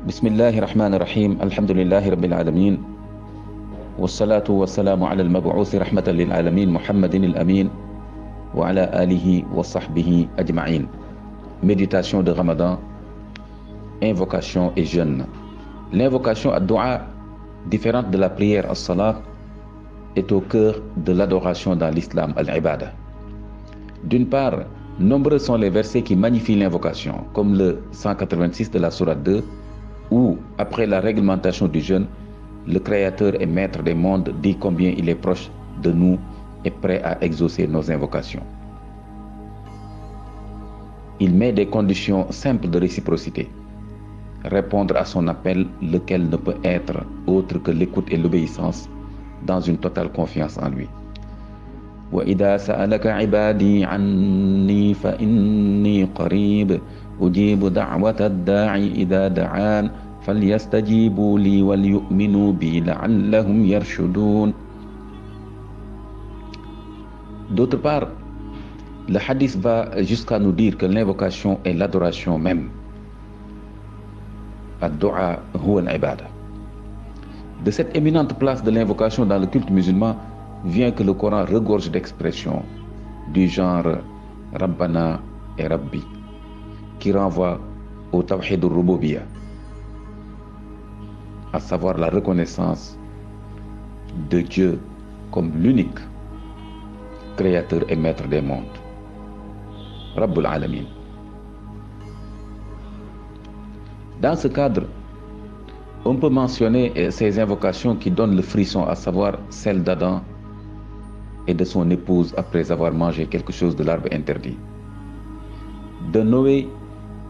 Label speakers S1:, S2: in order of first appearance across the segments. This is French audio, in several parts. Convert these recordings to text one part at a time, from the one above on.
S1: بسم الله الرحمن الرحيم الحمد لله رب العالمين والصلاة والسلام على المبعوث رحمة للعالمين محمد الأمين وعلى آله وصحبه أجمعين. Méditation de Ramadan, invocation et jeûne. L'invocation ad-du'a, différente de la prière as-salat, est au cœur de l'adoration dans l'islam, al-ibada. D'une part, nombreux sont les versets qui magnifient l'invocation, comme le 186 de la sourate 2, où, après la réglementation du jeûne, le Créateur et Maître des mondes dit combien il est proche de nous et prêt à exaucer nos invocations. Il met des conditions simples de réciprocité. Répondre à son appel, lequel ne peut être autre que l'écoute et l'obéissance, dans une totale confiance en lui. وَإِذَا سَأَلَكَ عِبَادِي عَنِّي فَإِنِّي قَرِيبٌ أُجِيبُ دَعْوَةَ الدَّاعِ إِذَا دَعَانِ فَلْيَسْتَجِيبُوا لِي وَلْيُؤْمِنُوا بِي لَعَلَّهُمْ يَرْشُدُونَ. D'autre part, le hadith va jusqu'à nous dire que l'invocation est l'adoration même. Ad-du'a huwa al-ibada. De cette éminente place de l'invocation dans le culte musulman vient que le Coran regorge d'expressions du genre Rabbana et Rabbi, qui renvoie au Tawhid al-Rububiyya, à savoir la reconnaissance de Dieu comme l'unique créateur et maître des mondes, Rabbul Alamin. Dans ce cadre, on peut mentionner ces invocations qui donnent le frisson, à savoir celle d'Adam et de son épouse après avoir mangé quelque chose de l'arbre interdit, de Noé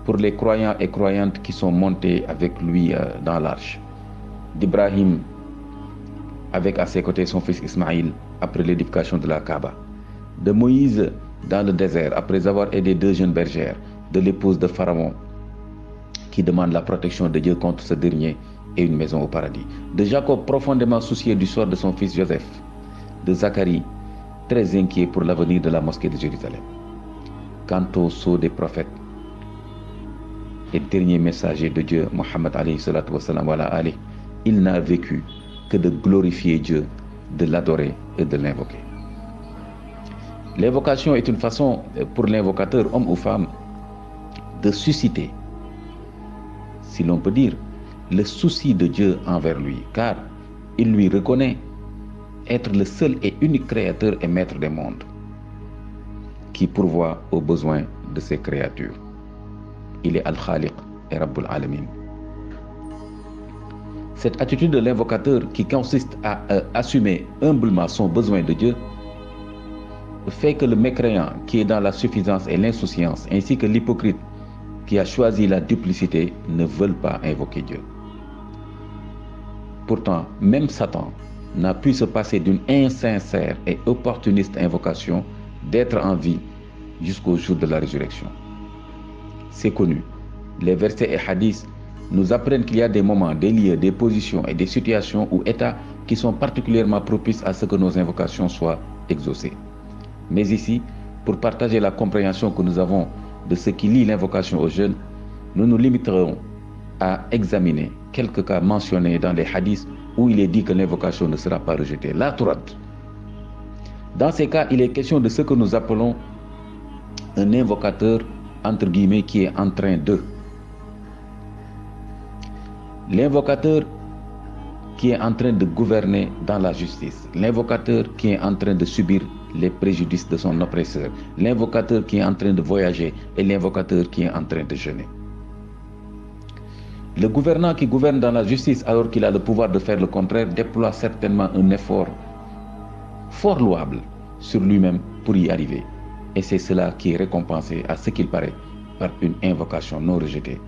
S1: pour les croyants et croyantes qui sont montés avec lui dans l'arche, d'Ibrahim avec à ses côtés son fils Ismaïl après l'édification de la Kaaba, de Moïse dans le désert après avoir aidé deux jeunes bergères, de l'épouse de Pharaon qui demande la protection de Dieu contre ce dernier et une maison au paradis, de Jacob profondément soucié du sort de son fils Joseph, de Zacharie très inquiet pour l'avenir de la mosquée de Jérusalem. Quant au sceau des prophètes et dernier messager de Dieu, Mohammed alayhi salatu wa salam, il n'a vécu que de glorifier Dieu, de l'adorer et de l'invoquer. L'invocation est une façon pour l'invocateur, homme ou femme, de susciter, si l'on peut dire, le souci de Dieu envers lui, car il lui reconnaît être le seul et unique créateur et maître des mondes, qui pourvoit aux besoins de ses créatures. Il est Al-Khaliq et Rabbul Alamin. Cette attitude de l'invocateur qui consiste à assumer humblement son besoin de Dieu fait que le mécréant qui est dans la suffisance et l'insouciance, ainsi que l'hypocrite qui a choisi la duplicité, ne veulent pas invoquer Dieu. Pourtant, même Satan n'a pu se passer d'une insincère et opportuniste invocation d'être en vie jusqu'au jour de la résurrection. C'est connu. Les versets et hadiths nous apprennent qu'il y a des moments, des lieux, des positions et des situations ou états qui sont particulièrement propices à ce que nos invocations soient exaucées. Mais ici, pour partager la compréhension que nous avons de ce qui lie l'invocation aux jeunes, nous nous limiterons à examiner quelques cas mentionnés dans les hadiths où il est dit que l'invocation ne sera pas rejetée. La turad. Dans ces cas, il est question de ce que nous appelons un invocateur, entre guillemets, qui est en train de. L'invocateur qui est en train de gouverner dans la justice. L'invocateur qui est en train de subir les préjudices de son oppresseur. L'invocateur qui est en train de voyager et l'invocateur qui est en train de jeûner. Le gouvernant qui gouverne dans la justice alors qu'il a le pouvoir de faire le contraire déploie certainement un effort fort louable sur lui-même pour y arriver. Et c'est cela qui est récompensé, à ce qu'il paraît, par une invocation non rejetée.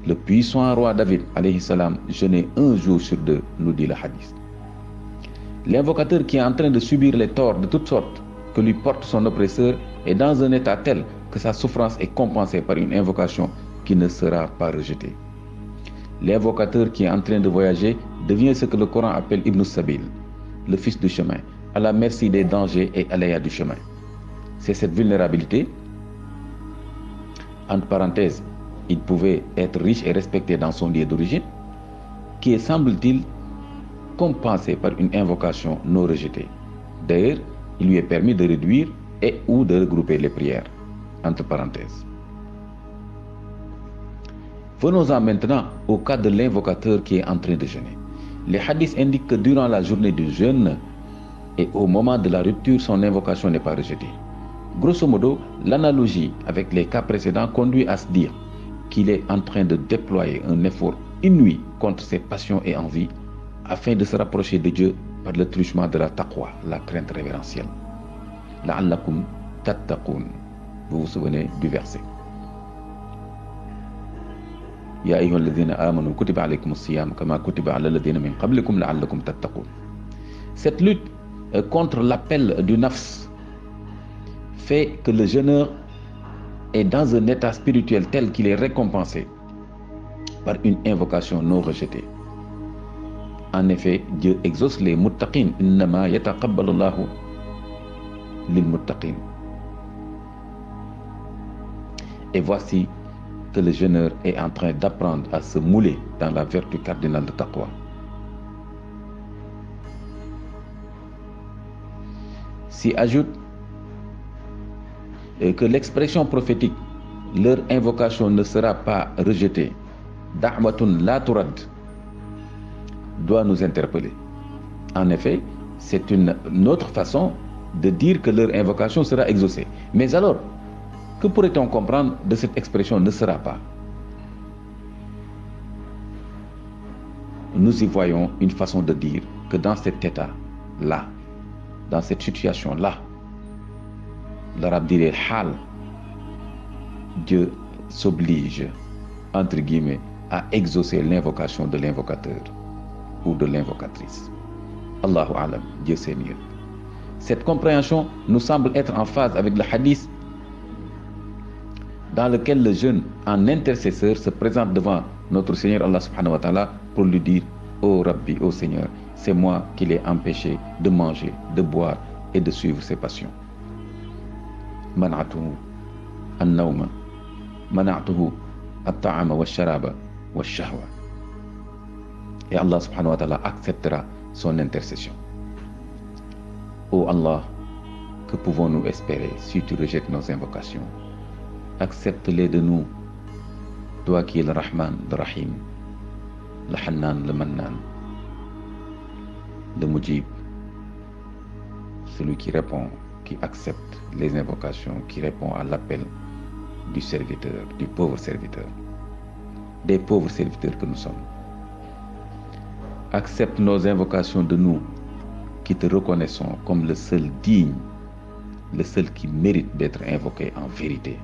S1: Le puissant roi David, alayhi salam, jeûnait un jour sur deux, nous dit le hadith. L'invocateur qui est en train de subir les torts de toutes sortes que lui porte son oppresseur est dans un état tel que sa souffrance est compensée par une invocation qui ne sera pas rejetée. L'invocateur qui est en train de voyager devient ce que le Coran appelle Ibn Sabil, le fils du chemin, à la merci des dangers et aléas du chemin. C'est cette vulnérabilité, entre parenthèses, il pouvait être riche et respecté dans son lieu d'origine, qui est, semble-t-il, compensé par une invocation non rejetée. D'ailleurs, il lui est permis de réduire et ou de regrouper les prières, entre parenthèses. Venons-en maintenant au cas de l'invocateur qui est en train de jeûner. Les hadiths indiquent que durant la journée du jeûne et au moment de la rupture, son invocation n'est pas rejetée. Grosso modo, l'analogie avec les cas précédents conduit à se dire qu'il est en train de déployer un effort inouï contre ses passions et envies afin de se rapprocher de Dieu par le truchement de la taqwa, la crainte révérentielle. La'allakum tattaqun. Vous vous souvenez du verset. Ya ayyuhalladhina amanu kutiba alaykumus siyam kama kutiba alal ladhina min qablikum la'allakum tattaqun. Cette lutte contre l'appel du nafs fait que le jeûneur est dans un état spirituel tel qu'il est récompensé par une invocation non rejetée. En effet, Dieu exauce les muttaqin. Innama yataqabbalu Allahu lil muttaqin. Et voici que le jeûneur est en train d'apprendre à se mouler dans la vertu cardinale de taqwa. S'y ajoute que l'expression prophétique, leur invocation ne sera pas rejetée, da'watun la turad, doit nous interpeller. En effet, c'est une autre façon de dire que leur invocation sera exaucée. Mais alors, que pourrait-on comprendre de cette expression ne sera pas? Nous y voyons une façon de dire que dans cet état-là, dans cette situation-là, l'arabe dirait hal, Dieu s'oblige, entre guillemets, à exaucer l'invocation de l'invocateur ou de l'invocatrice. Allahu alam, Dieu sait mieux. Cette compréhension nous semble être en phase avec le hadith dans lequel le jeune en intercesseur se présente devant notre Seigneur Allah subhanahu wa ta'ala pour lui dire: ô Rabbi, ô Seigneur, c'est moi qui l'ai empêché de manger, de boire et de suivre ses passions. Mana'atuhu an-nawma, mana'atuhu at-ta'ama wa-sharaba wa-shahwa. Et Allah subhanahu wa ta'ala acceptera son intercession. Ô Allah, que pouvons-nous espérer si tu rejettes nos invocations? Accepte-les de nous, toi qui es le Rahman, le Rahim, le Hannan, le Mannan, le Mujib, celui qui répond, qui accepte les invocations, qui répond à l'appel du serviteur, du pauvre serviteur, des pauvres serviteurs que nous sommes. Accepte nos invocations de nous qui te reconnaissons comme le seul digne, le seul qui mérite d'être invoqué en vérité,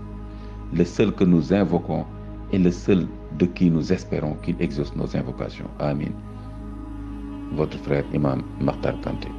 S1: le seul que nous invoquons et le seul de qui nous espérons qu'il exauce nos invocations. Amin. Votre frère Imam Makhtar Kanté.